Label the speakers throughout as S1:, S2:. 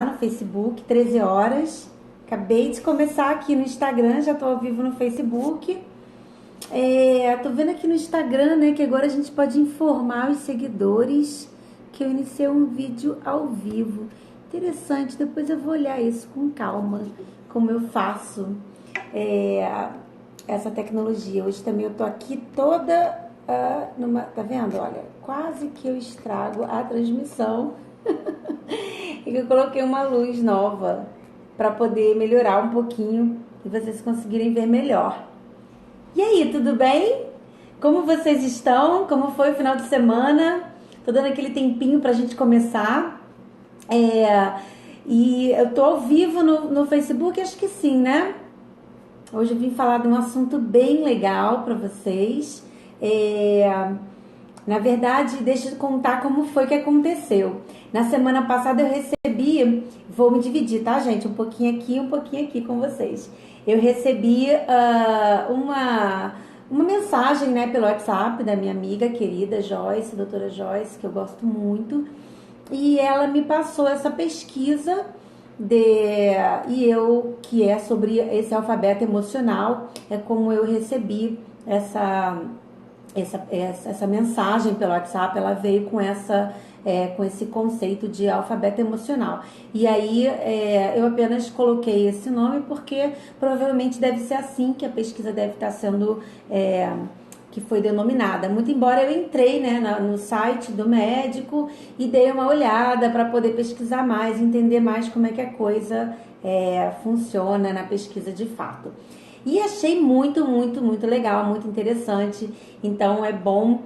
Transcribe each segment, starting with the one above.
S1: no Facebook, 13 horas. Acabei de começar aqui no Instagram, já tô ao vivo no Facebook. Tô vendo aqui no Instagram, né, que agora a gente pode informar os seguidores que eu iniciei um vídeo ao vivo. Interessante, depois eu vou olhar isso com calma, como eu faço essa tecnologia. Hoje também eu tô aqui toda tá vendo? Olha, quase que eu estrago a transmissão. E eu coloquei uma luz nova para poder melhorar um pouquinho e vocês conseguirem ver melhor. E aí, tudo bem? Como vocês estão? Como foi o final de semana? Tô dando aquele tempinho pra gente começar. E eu tô ao vivo no Facebook, acho que sim, né? Hoje eu vim falar de um assunto bem legal para vocês. Na verdade, deixa eu contar como foi que aconteceu. Na semana passada eu recebi, vou me dividir, tá, gente? Um pouquinho aqui com vocês. Eu recebi uma mensagem, né, pelo WhatsApp da minha amiga querida Joyce, doutora Joyce, que eu gosto muito. E ela me passou essa pesquisa que é sobre esse alfabeto emocional, é como eu recebi essa mensagem pelo WhatsApp. Ela veio com esse conceito de alfabeto emocional. E aí eu apenas coloquei esse nome porque provavelmente deve ser assim que a pesquisa deve estar sendo que foi denominada. Muito embora eu entrei, né, no site do médico e dei uma olhada para poder pesquisar mais, entender mais como é que a coisa funciona na pesquisa de fato. E achei muito, muito, muito legal, muito interessante. Então é bom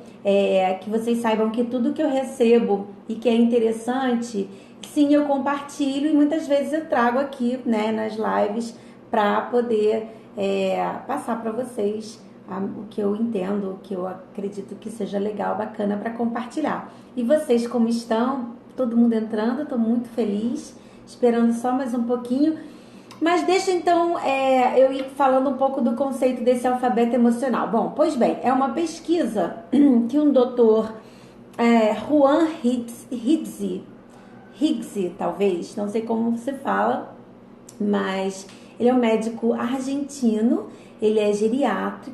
S1: que vocês saibam que tudo que eu recebo e que é interessante, sim, eu compartilho e muitas vezes eu trago aqui, né, nas lives para poder passar para vocês o que eu entendo, o que eu acredito que seja legal, bacana para compartilhar. E vocês como estão? Todo mundo entrando, estou muito feliz, esperando só mais um pouquinho. Mas deixa então eu ir falando um pouco do conceito desse alfabeto emocional. Bom, pois bem, é uma pesquisa que um doutor Juan Higgsy, talvez, não sei como você fala, mas ele é um médico argentino, ele é geriatra,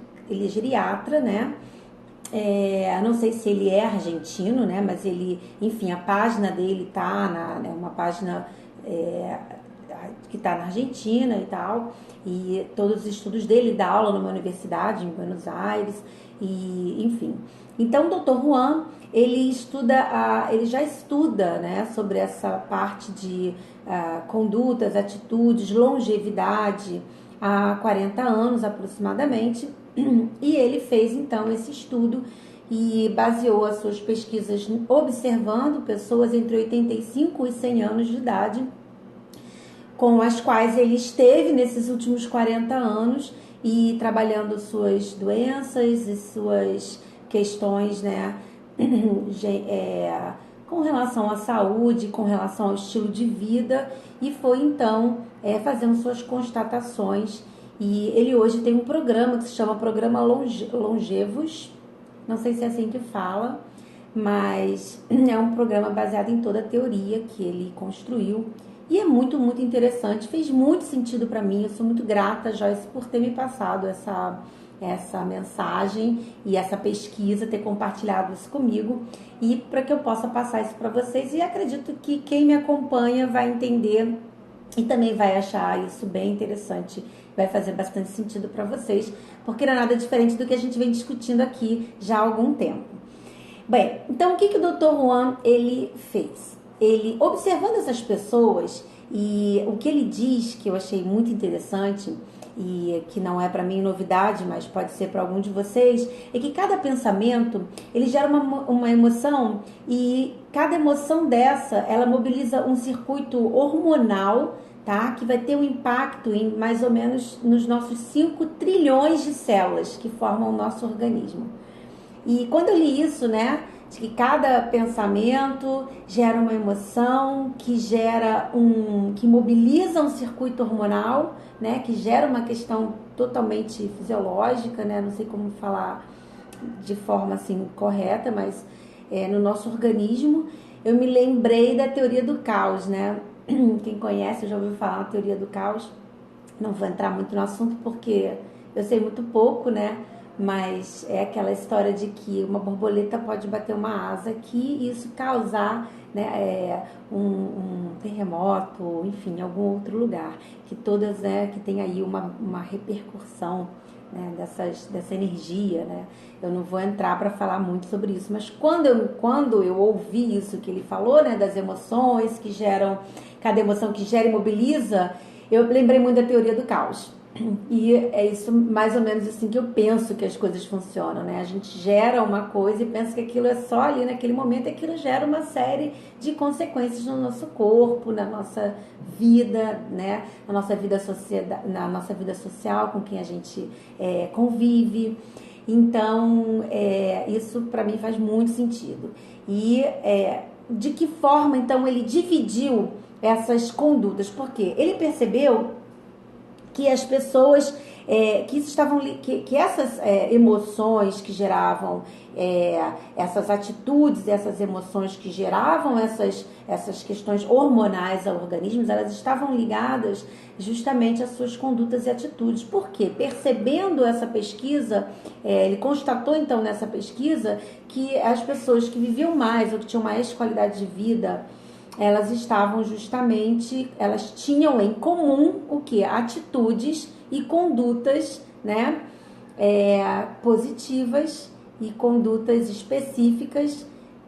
S1: né? Não sei se ele é argentino, né? Mas ele, enfim, a página dele tá uma página que está na Argentina e tal, e todos os estudos dele, dá aula numa universidade em Buenos Aires, e enfim. Então, o Dr. Juan, ele já estuda, né, sobre essa parte de condutas, atitudes, longevidade, há 40 anos aproximadamente, e ele fez então esse estudo e baseou as suas pesquisas observando pessoas entre 85 e 100 anos de idade, com as quais ele esteve nesses últimos 40 anos e trabalhando suas doenças e suas questões, né, com relação à saúde, com relação ao estilo de vida, e foi então fazendo suas constatações. E ele hoje tem um programa que se chama Programa Longevos, não sei se é assim que fala, mas é um programa baseado em toda a teoria que ele construiu. E é muito, muito interessante, fez muito sentido para mim. Eu sou muito grata, Joyce, por ter me passado essa mensagem e essa pesquisa, ter compartilhado isso comigo, e para que eu possa passar isso para vocês. E acredito que quem me acompanha vai entender e também vai achar isso bem interessante, vai fazer bastante sentido para vocês, porque não é nada diferente do que a gente vem discutindo aqui já há algum tempo. Bem, então o que o Dr. Juan ele fez? Ele, observando essas pessoas, e o que ele diz, que eu achei muito interessante, e que não é para mim novidade, mas pode ser para algum de vocês, é que cada pensamento, ele gera uma emoção, e cada emoção dessa, ela mobiliza um circuito hormonal, tá? Que vai ter um impacto em mais ou menos nos nossos 5 trilhões de células que formam o nosso organismo. E quando eu li isso, né, de que cada pensamento gera uma emoção, que mobiliza um circuito hormonal, né, que gera uma questão totalmente fisiológica, né, não sei como falar de forma assim correta, mas no nosso organismo, eu me lembrei da teoria do caos, né? Quem conhece já ouviu falar na teoria do caos. Não vou entrar muito no assunto porque eu sei muito pouco, né? Mas é aquela história de que uma borboleta pode bater uma asa aqui e isso causar, né, um terremoto, enfim, em algum outro lugar. Que todas, né, que tem aí uma repercussão, né, dessa energia, né? Eu não vou entrar para falar muito sobre isso, mas quando eu ouvi isso que ele falou, né, das emoções que geram, cada emoção que gera e mobiliza, eu lembrei muito da teoria do caos. E é isso mais ou menos assim que eu penso que as coisas funcionam, né? A gente gera uma coisa e pensa que aquilo é só ali naquele momento, e aquilo gera uma série de consequências no nosso corpo, na nossa vida, né? Na nossa vida social com quem a gente convive. Então, isso para mim faz muito sentido. E de que forma, então, ele dividiu essas condutas? Porque ele percebeu que as pessoas que essas emoções que geravam essas atitudes, essas emoções que geravam essas questões hormonais ao organismo, elas estavam ligadas justamente às suas condutas e atitudes. Por quê? Percebendo essa pesquisa, ele constatou então nessa pesquisa que as pessoas que viviam mais ou que tinham mais qualidade de vida, elas tinham em comum o que? Atitudes e condutas, né, positivas e condutas específicas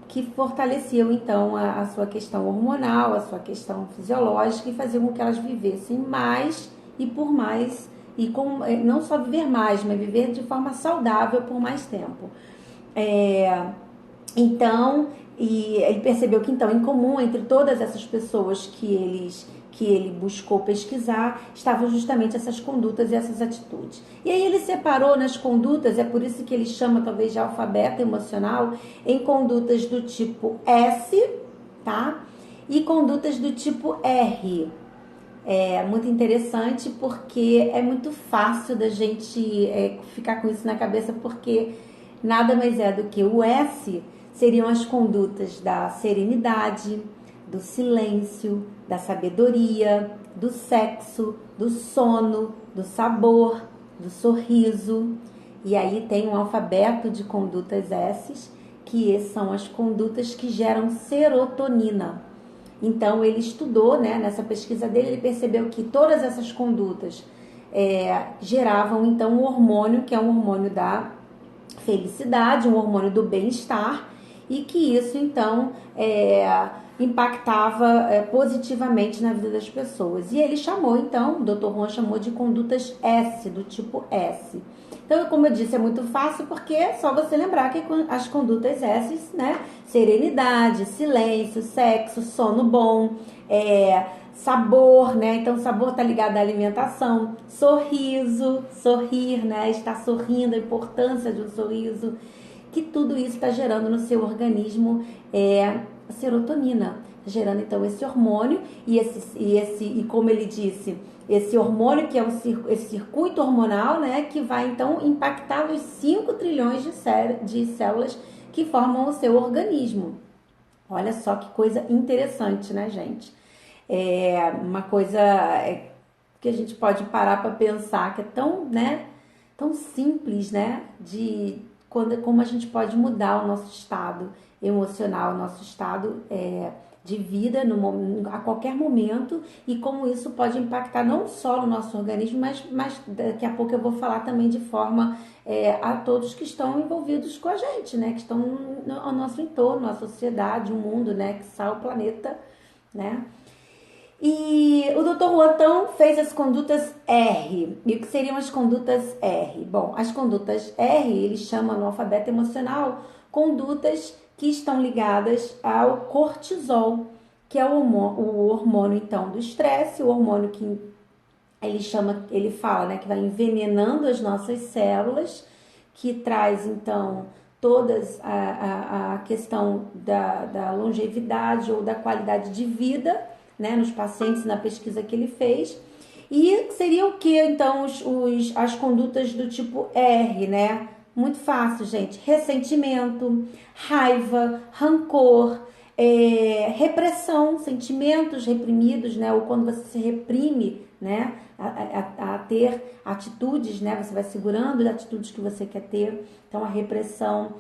S1: que fortaleciam então a sua questão hormonal, a sua questão fisiológica e faziam com que elas vivessem mais e por mais, e não só viver mais, mas viver de forma saudável por mais tempo. Então, e ele percebeu que então em comum entre todas essas pessoas que ele buscou pesquisar, estavam justamente essas condutas e essas atitudes. E aí ele separou nas condutas, é por isso que ele chama talvez de alfabeto emocional, em condutas do tipo S, tá? E condutas do tipo R. É muito interessante porque é muito fácil da gente ficar com isso na cabeça, porque nada mais é do que o S seriam as condutas da serenidade, do silêncio, da sabedoria, do sexo, do sono, do sabor, do sorriso. E aí tem um alfabeto de condutas S, que são as condutas que geram serotonina. Então ele estudou, né, nessa pesquisa dele, ele percebeu que todas essas condutas geravam então um hormônio, que é um hormônio da felicidade, um hormônio do bem-estar, e que isso então impactava positivamente na vida das pessoas. E ele chamou então, o Dr. Juan chamou de condutas S, do tipo S. Então, como eu disse, é muito fácil porque é só você lembrar que as condutas S, né? Serenidade, silêncio, sexo, sono bom, sabor, né? Então, sabor tá ligado à alimentação, sorriso, sorrir, né? Estar sorrindo, a importância de um sorriso, que tudo isso está gerando no seu organismo serotonina, gerando então esse hormônio e como ele disse, esse hormônio que é esse circuito hormonal, né, que vai então impactar os 5 trilhões de células que formam o seu organismo. Olha só que coisa interessante, né, gente? É uma coisa que a gente pode parar para pensar, que é tão, né, tão simples, né, como a gente pode mudar o nosso estado emocional, o nosso estado de vida a qualquer momento, e como isso pode impactar não só no nosso organismo, mas daqui a pouco eu vou falar também de forma a todos que estão envolvidos com a gente, né, que estão no nosso entorno, a sociedade, o mundo, né, que está o planeta, né. E o Dr. Juan fez as condutas R. E o que seriam as condutas R? Bom, as condutas R, ele chama no alfabeto emocional condutas que estão ligadas ao cortisol, que é o hormônio então do estresse, o hormônio que ele fala, né, que vai envenenando as nossas células, que traz então todas a questão da longevidade ou da qualidade de vida, né, nos pacientes, na pesquisa que ele fez. E seria o que então as condutas do tipo R, né? Muito fácil, gente. Ressentimento, raiva, rancor, repressão, sentimentos reprimidos, né? Ou quando você se reprime, né? A ter atitudes, né? Você vai segurando as atitudes que você quer ter. Então, a repressão,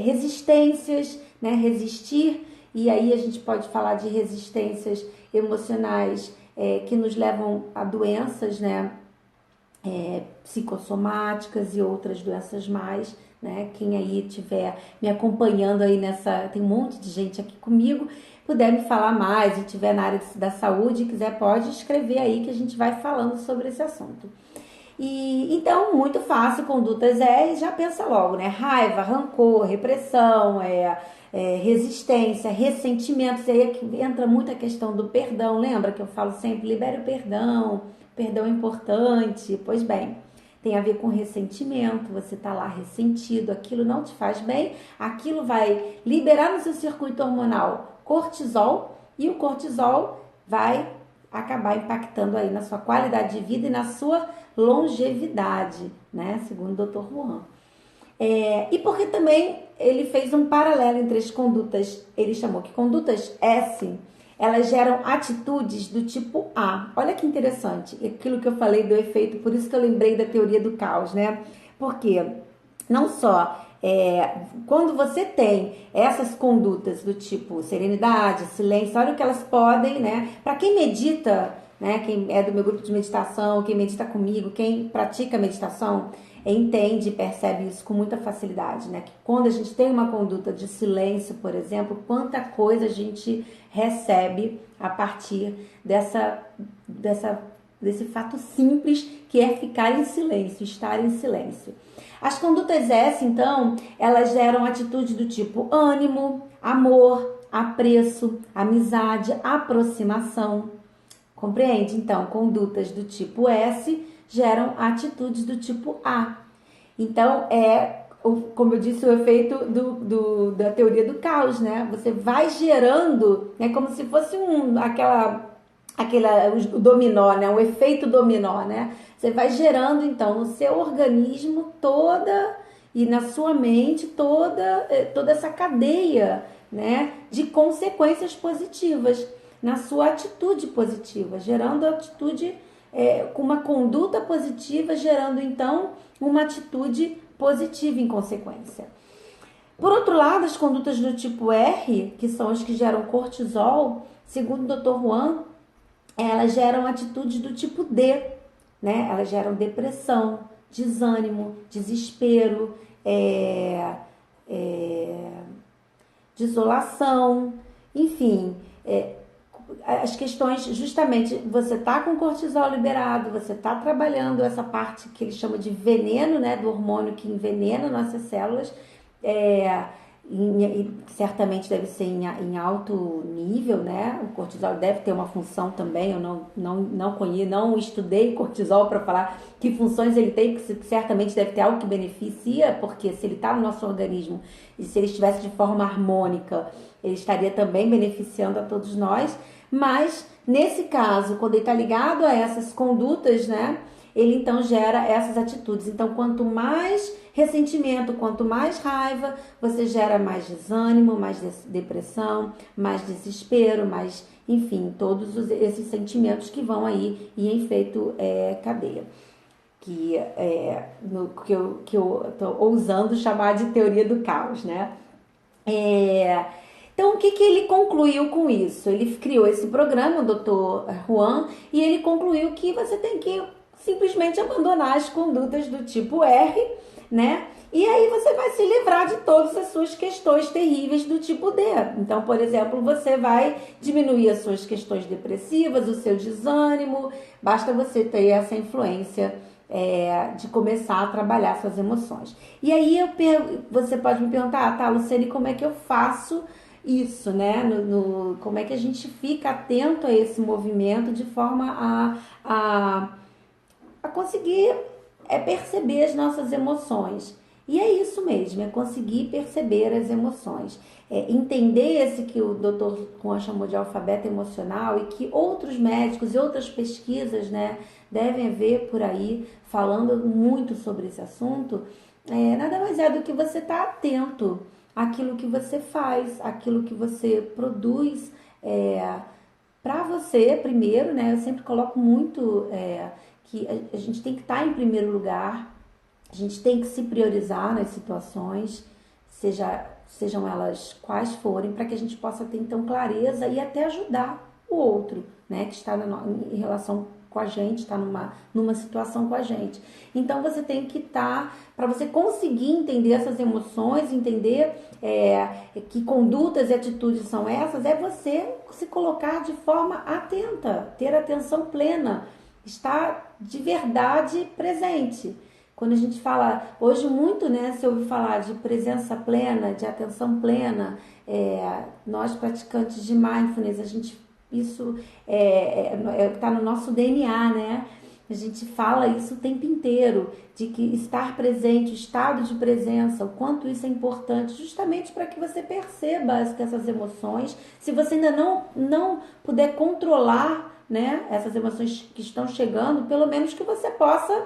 S1: resistências, né? Resistir. E aí a gente pode falar de resistências emocionais que nos levam a doenças, né? Psicossomáticas e outras doenças mais, né? Quem aí estiver me acompanhando aí tem um monte de gente aqui comigo, puder me falar mais e estiver na área da saúde, quiser, pode escrever aí que a gente vai falando sobre esse assunto. E então, muito fácil, condutas já pensa logo, né? Raiva, rancor, repressão, resistência, ressentimentos. Aí é que entra muito a questão do perdão. Lembra que eu falo sempre, libere o perdão é importante. Pois bem, tem a ver com ressentimento, você tá lá ressentido, aquilo não te faz bem, aquilo vai liberar no seu circuito hormonal cortisol, e o cortisol vai acabar impactando aí na sua qualidade de vida e na sua longevidade, né? Segundo o Dr. Juan. E porque também ele fez um paralelo entre as condutas, ele chamou que condutas S, elas geram atitudes do tipo A. Olha que interessante, aquilo que eu falei do efeito, por isso que eu lembrei da teoria do caos, né? Porque não só quando você tem essas condutas do tipo serenidade, silêncio, olha o que elas podem, né? Para quem medita, né? Quem é do meu grupo de meditação, quem medita comigo, quem pratica meditação, entende e percebe isso com muita facilidade, né? Que quando a gente tem uma conduta de silêncio, por exemplo, quanta coisa a gente recebe a partir desse fato simples que é ficar em silêncio, estar em silêncio. As condutas S, então, elas geram atitude do tipo ânimo, amor, apreço, amizade, aproximação. Compreende? Então, condutas do tipo S geram atitudes do tipo A. Então, como eu disse, o efeito da teoria do caos, né? Você vai gerando, é como se fosse o dominó, né? O efeito dominó, né? Você vai gerando, então, no seu organismo e na sua mente toda essa cadeia, né? De consequências positivas na sua atitude positiva, gerando atitude com uma conduta positiva, gerando, então, uma atitude positiva em consequência. Por outro lado, as condutas do tipo R, que são as que geram cortisol, segundo o Dr. Juan, elas geram atitudes do tipo D, né? Elas geram depressão, desânimo, desespero, desolação, enfim, as questões, justamente, você tá com cortisol liberado, você tá trabalhando essa parte que ele chama de veneno, né, do hormônio que envenena nossas células, certamente deve ser em alto nível, né? O cortisol deve ter uma função também. Eu não estudei cortisol para falar que funções ele tem, que certamente deve ter algo que beneficia, porque se ele está no nosso organismo e se ele estivesse de forma harmônica, ele estaria também beneficiando a todos nós. Mas nesse caso, quando ele está ligado a essas condutas, né? Ele então gera essas atitudes. Então, quanto mais ressentimento, quanto mais raiva, você gera mais desânimo, mais depressão, mais desespero, mais, enfim, todos esses sentimentos que vão aí e em efeito cadeia. Que eu estou ousando chamar de teoria do caos, né? Então, o que ele concluiu com isso? Ele criou esse programa, o Dr. Juan, e ele concluiu que você tem que simplesmente abandonar as condutas do tipo R, né? E aí você vai se livrar de todas as suas questões terríveis do tipo D. Então, por exemplo, você vai diminuir as suas questões depressivas, o seu desânimo, basta você ter essa influência de começar a trabalhar suas emoções. E aí você pode me perguntar, tá, Luciane, como é que eu faço isso, né? Como é que a gente fica atento a esse movimento de forma a conseguir perceber as nossas emoções. E é isso mesmo, é conseguir perceber as emoções. Entender esse que o Dr. Juan chamou de alfabeto emocional e que outros médicos e outras pesquisas, né, devem ver por aí falando muito sobre esse assunto. Nada mais é do que você estar atento aquilo que você faz, aquilo que você produz para você primeiro, né? Eu sempre coloco muito que a gente tem que estar em primeiro lugar, a gente tem que se priorizar nas situações, sejam elas quais forem, para que a gente possa ter então clareza e até ajudar o outro, né, que está em relação com a gente, está numa situação com a gente. Então você tem que estar, para você conseguir entender essas emoções, entender que condutas e atitudes são essas, é você se colocar de forma atenta, ter atenção plena, estar de verdade presente. Quando a gente fala, hoje muito, né, se ouve falar de presença plena, de atenção plena, nós praticantes de mindfulness, isso está no nosso DNA, né? A gente fala isso o tempo inteiro, de que estar presente, o estado de presença, o quanto isso é importante, justamente para que você perceba essas emoções. Se você ainda não puder controlar, né, essas emoções que estão chegando, pelo menos que você possa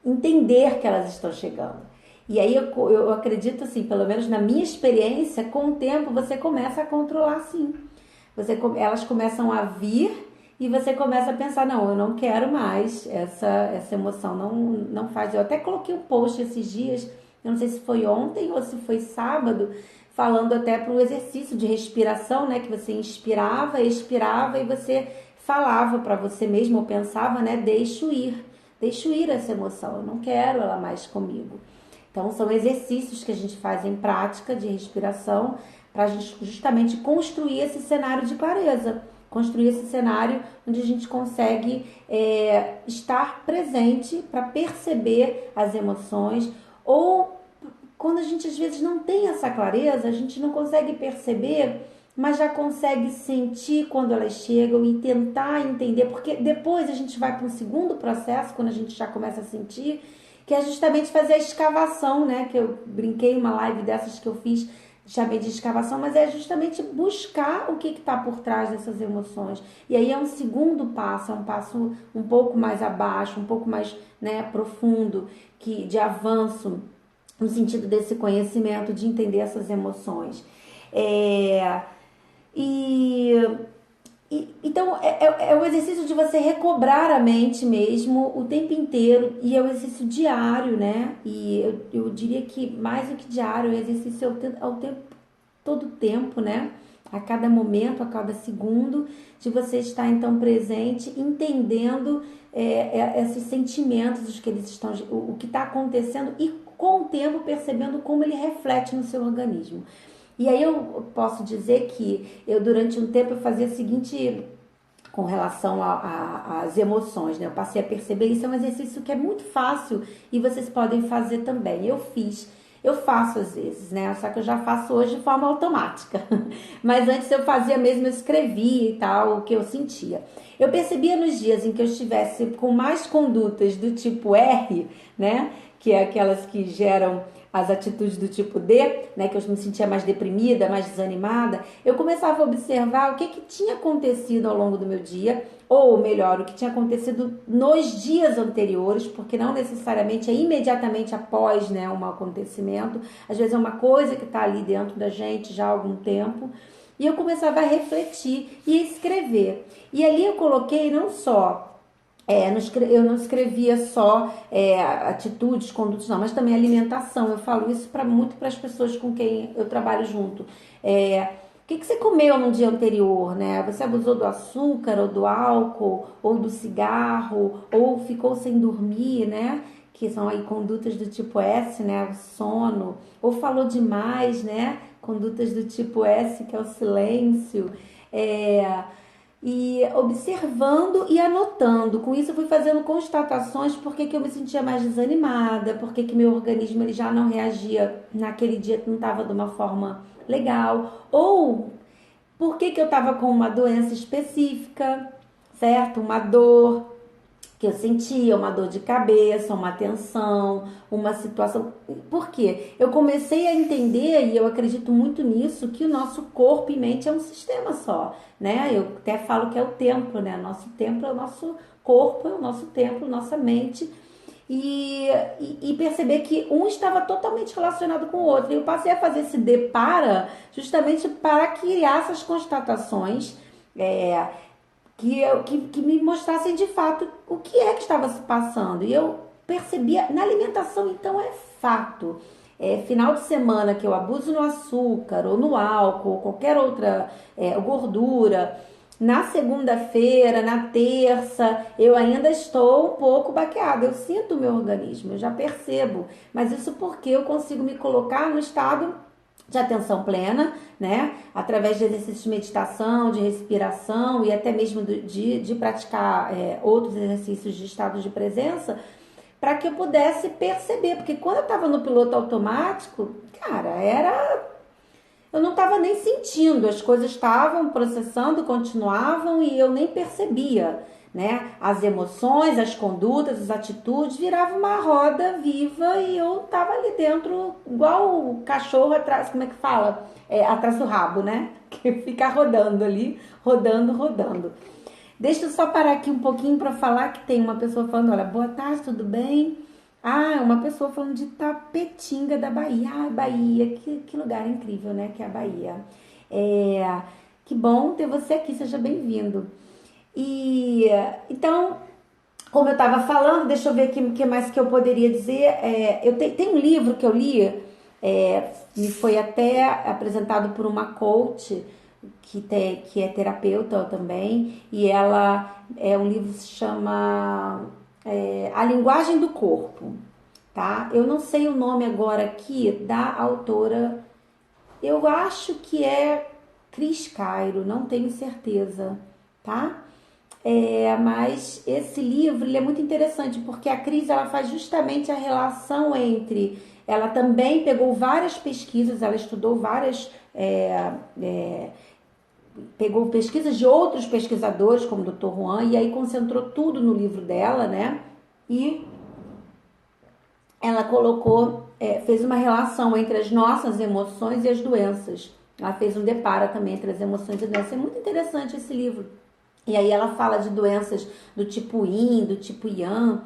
S1: entender que elas estão chegando. E aí eu acredito assim, pelo menos na minha experiência, com o tempo você começa a controlar sim. Elas começam a vir e você começa a pensar, não, eu não quero mais essa emoção, não faz. Eu até coloquei um post esses dias, eu não sei se foi ontem ou se foi sábado, falando até para o exercício de respiração, né, que você inspirava, expirava e você falava para você mesmo, ou pensava, né, deixo ir essa emoção, eu não quero ela mais comigo. Então, são exercícios que a gente faz em prática de respiração para a gente justamente construir esse cenário de clareza, construir esse cenário onde a gente consegue estar presente para perceber as emoções, ou quando a gente às vezes não tem essa clareza, a gente não consegue perceber, mas já consegue sentir quando elas chegam e tentar entender, porque depois a gente vai para um segundo processo, quando a gente já começa a sentir, que é justamente fazer a escavação, né? Que eu brinquei uma live dessas que eu fiz, chamei de escavação, mas é justamente buscar o que está por trás dessas emoções. E aí é um segundo passo, é um passo um pouco mais abaixo, um pouco mais, né, profundo, de avanço, no sentido desse conhecimento, de entender essas emoções. É, e então, é o exercício de você recobrar a mente mesmo o tempo inteiro, e é um exercício diário, né? E eu diria que mais do que diário, é exercício ao tempo, todo o tempo, né? A cada momento, a cada segundo, de você estar então presente, entendendo esses sentimentos, os que eles estão, o que está acontecendo, e com o tempo percebendo como ele reflete no seu organismo. E aí eu posso dizer que eu durante um tempo eu fazia o seguinte com relação às emoções, né? Eu passei a perceber, isso é um exercício que é muito fácil e vocês podem fazer também. Eu faço às vezes, né? Só que eu já faço hoje de forma automática. Mas antes eu fazia mesmo, eu escrevia e tal, o que eu sentia. Eu percebia nos dias em que eu estivesse com mais condutas do tipo R, né? Que é aquelas que geram as atitudes do tipo D, né, que eu me sentia mais deprimida, mais desanimada, eu começava a observar o que tinha acontecido ao longo do meu dia, ou melhor, o que tinha acontecido nos dias anteriores, porque não necessariamente é imediatamente após, né, um acontecimento, às vezes é uma coisa que está ali dentro da gente já há algum tempo, e eu começava a refletir e escrever. E ali eu coloquei não só eu não escrevia só atitudes, condutas, não, mas também alimentação. Eu falo isso muito para as pessoas com quem eu trabalho junto. O que você comeu no dia anterior, né? Você abusou do açúcar, ou do álcool, ou do cigarro, ou ficou sem dormir, né? Que são aí condutas do tipo S, né? O sono. Ou falou demais, né? Condutas do tipo S, que é o silêncio. E observando e anotando. Com isso eu fui fazendo constatações por que eu me sentia mais desanimada, por que meu organismo ele já não reagia naquele dia, que não estava de uma forma legal, ou por que eu estava com uma doença específica, certo? Uma dor que eu sentia, uma dor de cabeça, uma tensão, uma situação. Por quê? Eu comecei a entender, e eu acredito muito nisso, que o nosso corpo e mente é um sistema só, né? Eu até falo que é o templo, né? Nosso templo é o nosso corpo, é o nosso templo, nossa mente. e perceber que um estava totalmente relacionado com o outro. E eu passei a fazer esse depara justamente para criar essas constatações que me mostrassem de fato o que é que estava se passando. E eu percebia, na alimentação então é fato. Final de semana que eu abuso no açúcar ou no álcool, ou qualquer outra gordura, na segunda-feira, na terça, eu ainda estou um pouco baqueada. Eu sinto o meu organismo, eu já percebo. Mas isso porque eu consigo me colocar no estado de atenção plena, né? Através de exercícios de meditação, de respiração e até mesmo de praticar outros exercícios de estado de presença, para que eu pudesse perceber. Porque quando eu estava no piloto automático, cara, eu não estava nem sentindo, as coisas estavam processando, continuavam e eu nem percebia, né? As emoções, as condutas, as atitudes viravam uma roda viva e eu estava ali dentro, igual o cachorro atrás, como é que fala? Atrás do rabo, né? Que fica rodando ali, rodando, rodando. Deixa eu só parar aqui um pouquinho para falar que tem uma pessoa falando, olha, boa tarde, tudo bem? Ah, uma pessoa falando de Tapetinga da Bahia. Ah, Bahia, que lugar incrível, né? Que é a Bahia. Que bom ter você aqui, seja bem-vindo. E então, como eu estava falando, deixa eu ver aqui o que mais que eu poderia dizer. Tem um livro que eu li, me foi até apresentado por uma coach que é terapeuta também, e ela um livro que se chama A Linguagem do Corpo, tá? Eu não sei o nome agora aqui da autora, eu acho que é Cris Cairo, não tenho certeza, tá? Mas esse livro ele é muito interessante porque a Cris ela faz justamente a relação entre, ela também pegou várias pesquisas, ela estudou várias pegou pesquisas de outros pesquisadores, como o Dr. Juan, e aí concentrou tudo no livro dela, né? E ela colocou, fez uma relação entre as nossas emoções e as doenças. Ela fez um deparo também entre as emoções e doenças. É muito interessante esse livro. E aí ela fala de doenças do tipo Yin, do tipo Yang,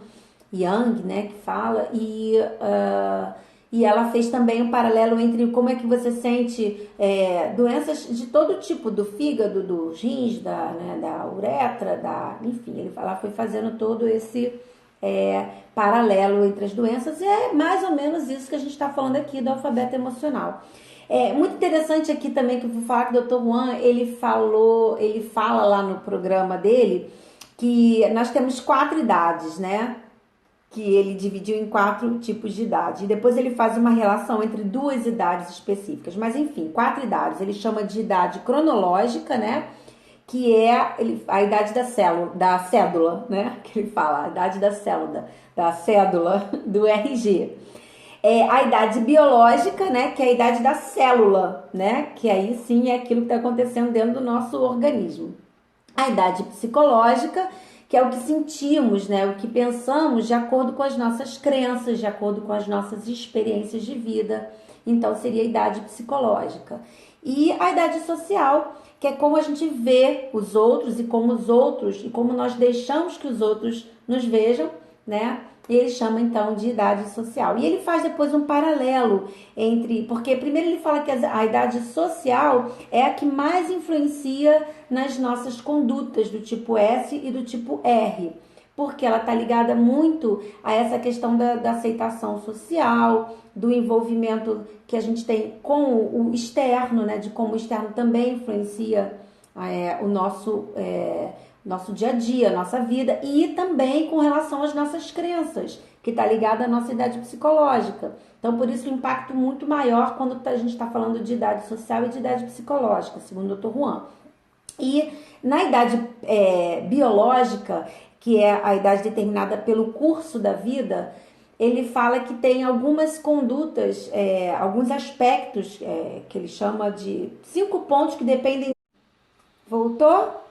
S1: né, que fala, e ela fez também um paralelo entre como é que você sente doenças de todo tipo, do fígado, dos rins, da uretra, enfim, ela foi fazendo todo esse paralelo entre as doenças, e é mais ou menos isso que a gente está falando aqui do alfabeto emocional. Muito interessante aqui também que eu vou falar que o Dr. Juan, ele fala lá no programa dele que nós temos 4 idades, né? Que ele dividiu em 4 tipos de idade. E depois ele faz uma relação entre 2 idades específicas. Mas enfim, 4 idades. Ele chama de idade cronológica, né? Que é a idade da cédula, né? Que ele fala, a idade da cédula do RG. A idade biológica, né? Que é a idade da célula, né? Que aí sim é aquilo que está acontecendo dentro do nosso organismo. A idade psicológica, que é o que sentimos, né? O que pensamos de acordo com as nossas crenças, de acordo com as nossas experiências de vida. Então, seria a idade psicológica. E a idade social, que é como a gente vê os outros e como nós deixamos que os outros nos vejam, né? E ele chama então de idade social. E ele faz depois um paralelo porque primeiro ele fala que a idade social é a que mais influencia nas nossas condutas do tipo S e do tipo R, porque ela está ligada muito a essa questão da aceitação social, do envolvimento que a gente tem com o externo, né? De como o externo também influencia o nosso dia a dia, a nossa vida, e também com relação às nossas crenças, que está ligada à nossa idade psicológica. Então, por isso, o impacto muito maior quando a gente está falando de idade social e de idade psicológica, segundo o Dr. Juan. E na idade biológica, que é a idade determinada pelo curso da vida, ele fala que tem algumas condutas, alguns aspectos que ele chama de 5 pontos que dependem. Voltou?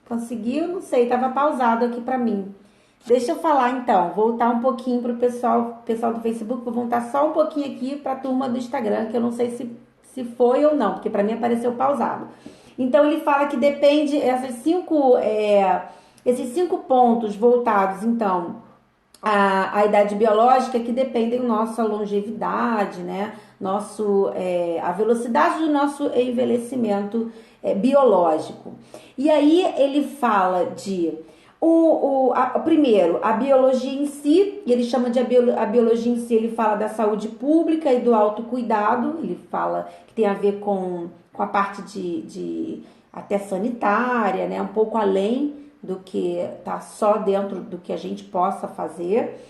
S1: Conseguiu? Não sei, estava pausado aqui para mim. Deixa eu falar então, voltar um pouquinho para o pessoal do Facebook, vou voltar só um pouquinho aqui para a turma do Instagram, que eu não sei se foi ou não, porque para mim apareceu pausado. Então ele fala que depende, esses cinco pontos voltados, então, a idade biológica, que dependem da nossa longevidade, né? A velocidade do nosso envelhecimento biológico. E aí ele fala de primeiro, a biologia em si, ele chama de a biologia em si, ele fala da saúde pública e do autocuidado, ele fala que tem a ver com a parte de até sanitária, né? Um pouco além do que tá só dentro do que a gente possa fazer,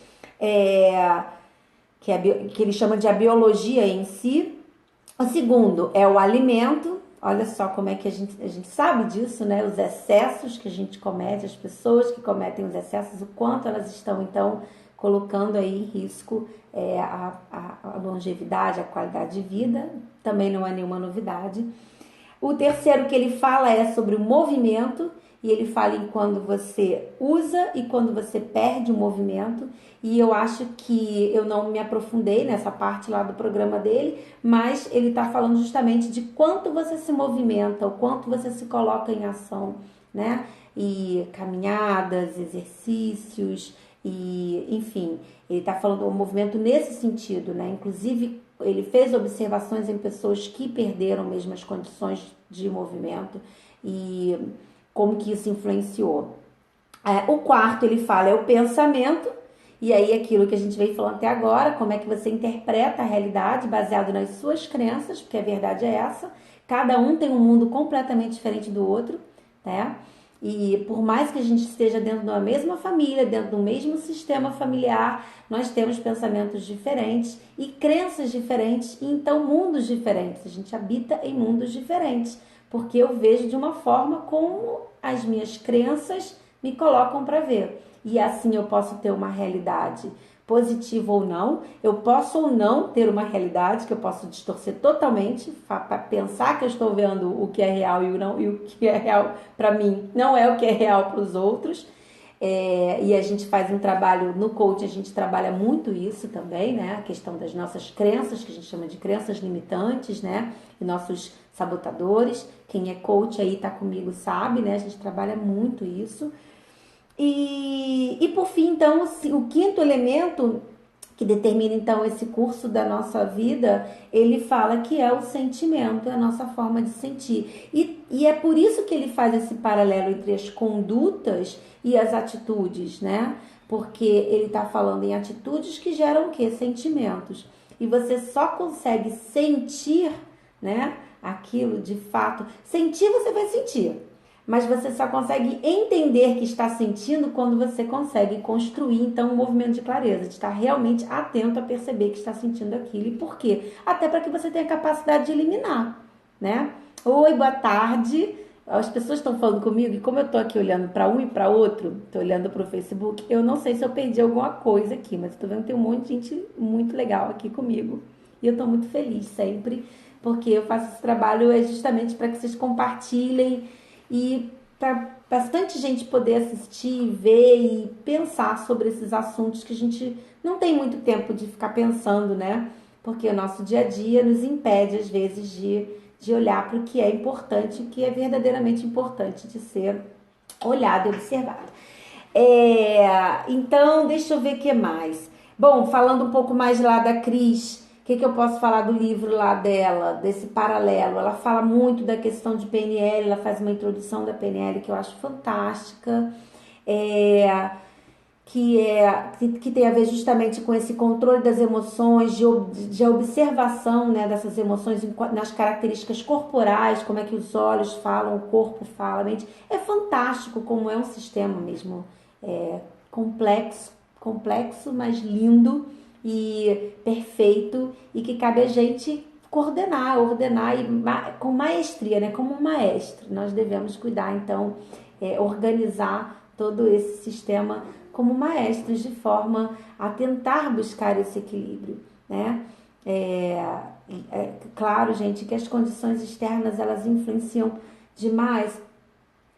S1: que ele chama de a biologia em si. O segundo é o alimento. Olha só como é que a gente sabe disso, né? Os excessos que a gente comete, as pessoas que cometem os excessos, o quanto elas estão, então, colocando aí em risco a longevidade, a qualidade de vida. Também não é nenhuma novidade. O terceiro que ele fala é sobre o movimento, e ele fala em quando você usa e quando você perde o movimento. E eu acho que eu não me aprofundei nessa parte lá do programa dele, mas ele está falando justamente de quanto você se movimenta, o quanto você se coloca em ação, né? E caminhadas, exercícios, e enfim, ele está falando do movimento nesse sentido, né? Inclusive, ele fez observações em pessoas que perderam mesmo as condições de movimento e como que isso influenciou. O quarto, ele fala, é o pensamento, e aí aquilo que a gente veio falando até agora, como é que você interpreta a realidade baseado nas suas crenças, porque a verdade é essa, cada um tem um mundo completamente diferente do outro, né? E por mais que a gente esteja dentro de uma mesma família, dentro do mesmo sistema familiar, nós temos pensamentos diferentes e crenças diferentes, e então mundos diferentes. A gente habita em mundos diferentes, porque eu vejo de uma forma como as minhas crenças me colocam para ver. E assim eu posso ter uma realidade positiva ou não, eu posso ou não ter uma realidade que eu posso distorcer totalmente, para pensar que eu estou vendo o que é real e o que é real para mim não é o que é real para os outros. E a gente faz um trabalho no coaching, a gente trabalha muito isso também, né? A questão das nossas crenças, que a gente chama de crenças limitantes, né? E nossos sabotadores. Quem é coach aí tá comigo sabe, né? A gente trabalha muito isso. E por fim, então, o quinto elemento que determina então esse curso da nossa vida, ele fala que é o sentimento, é a nossa forma de sentir. E é por isso que ele faz esse paralelo entre as condutas e as atitudes, né? Porque ele está falando em atitudes que geram o quê? Sentimentos. E você só consegue sentir, né? Aquilo de fato. Sentir, você vai sentir. Mas você só consegue entender que está sentindo quando você consegue construir, então, um movimento de clareza, de estar realmente atento a perceber que está sentindo aquilo. E por quê? Até para que você tenha a capacidade de eliminar, né? Oi, boa tarde. As pessoas estão falando comigo e como eu estou aqui olhando para um e para outro, estou olhando para o Facebook, eu não sei se eu perdi alguma coisa aqui, mas estou vendo que tem um monte de gente muito legal aqui comigo. E eu estou muito feliz sempre, porque eu faço esse trabalho justamente para que vocês compartilhem e para bastante gente poder assistir, ver e pensar sobre esses assuntos que a gente não tem muito tempo de ficar pensando, né? Porque o nosso dia a dia nos impede, às vezes, de olhar para o que é importante, o que é verdadeiramente importante de ser olhado e observado. Então, deixa eu ver o que mais. Bom, falando um pouco mais lá da Cris, o que eu posso falar do livro lá dela, desse paralelo? Ela fala muito da questão de PNL, ela faz uma introdução da PNL que eu acho fantástica, que tem a ver justamente com esse controle das emoções, de observação, né, dessas emoções nas características corporais, como é que os olhos falam, o corpo fala, a mente. É fantástico como é um sistema mesmo complexo, mas lindo e perfeito, e que cabe a gente ordenar e com maestria, né? Como um maestro, nós devemos cuidar, então, organizar todo esse sistema como maestros, de forma a tentar buscar esse equilíbrio, né? Claro, gente, que as condições externas, elas influenciam demais.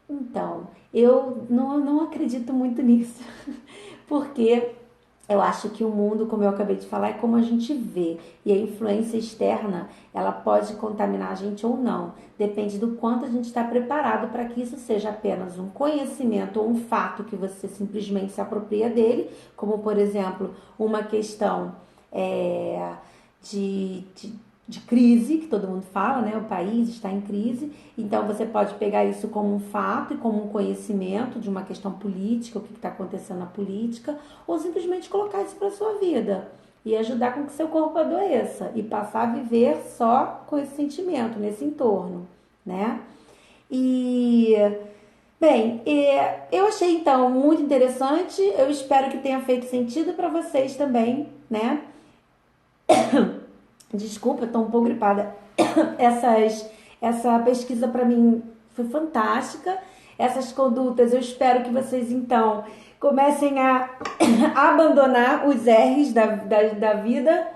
S1: Então, eu não acredito muito nisso, porque Eu acho que o mundo, como eu acabei de falar, é como a gente vê. E a influência externa, ela pode contaminar a gente ou não. Depende do quanto a gente está preparado para que isso seja apenas um conhecimento ou um fato que você simplesmente se apropria dele, como, por exemplo, uma questão é, de, de, de crise, que todo mundo fala, né? O país está em crise. Então, você pode pegar isso como um fato e como um conhecimento de uma questão política, o que está acontecendo na política, ou simplesmente colocar isso para sua vida e ajudar com que seu corpo adoeça e passar a viver só com esse sentimento, nesse entorno, né? E, bem, eu achei então muito interessante, eu espero que tenha feito sentido para vocês também, né? Desculpa, eu tô um pouco gripada. Essa pesquisa para mim foi fantástica. Essas condutas, eu espero que vocês então comecem a abandonar os R's da vida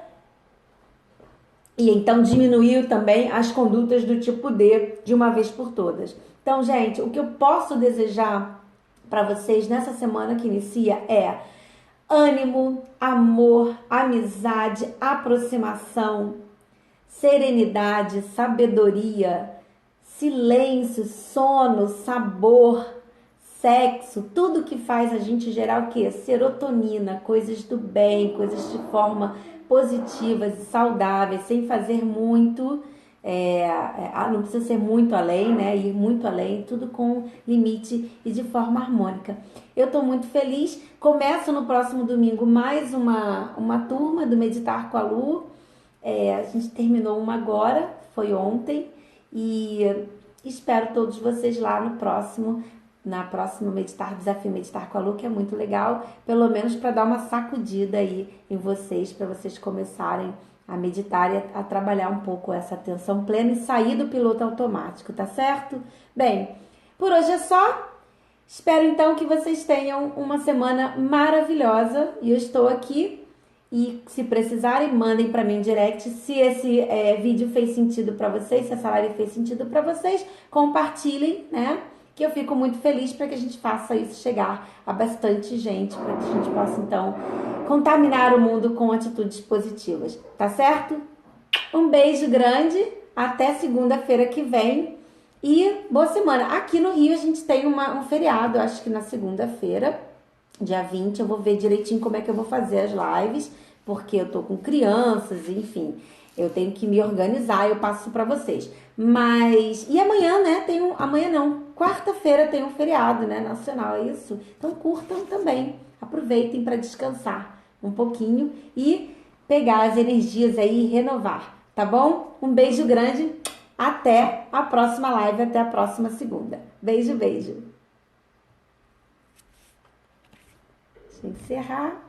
S1: e então diminuir também as condutas do tipo D de uma vez por todas. Então, gente, o que eu posso desejar para vocês nessa semana que inicia é ânimo, amor, amizade, aproximação, serenidade, sabedoria, silêncio, sono, sabor, sexo, tudo que faz a gente gerar o quê? Serotonina, coisas do bem, coisas de forma positivas e saudáveis, sem fazer muito, não precisa ser muito além, né? Ir muito além, tudo com limite e de forma harmônica. Eu estou muito feliz. Começo no próximo domingo mais uma turma do Meditar com a Lu. A gente terminou uma agora, foi ontem, e espero todos vocês lá na próxima Desafio Meditar com a Lu, que é muito legal, pelo menos para dar uma sacudida aí em vocês, para vocês começarem a meditar e a trabalhar um pouco essa atenção plena e sair do piloto automático, tá certo? Bem, por hoje é só. Espero então que vocês tenham uma semana maravilhosa e eu estou aqui. E se precisarem, mandem para mim em direct se esse vídeo fez sentido para vocês, se essa live fez sentido para vocês, compartilhem, né? Que eu fico muito feliz para que a gente faça isso chegar a bastante gente, para que a gente possa então contaminar o mundo com atitudes positivas, tá certo? Um beijo grande, até segunda-feira que vem e boa semana. Aqui no Rio a gente tem um feriado, acho que na segunda-feira, dia 20, eu vou ver direitinho como é que eu vou fazer as lives, porque eu tô com crianças, enfim, eu tenho que me organizar, eu passo para vocês. Mas, e amanhã, né, amanhã não, quarta-feira tem um feriado, né, nacional, é isso? Então curtam também, aproveitem para descansar um pouquinho e pegar as energias aí e renovar, tá bom? Um beijo grande, até a próxima live, até a próxima segunda. Beijo, beijo. Deixa eu encerrar.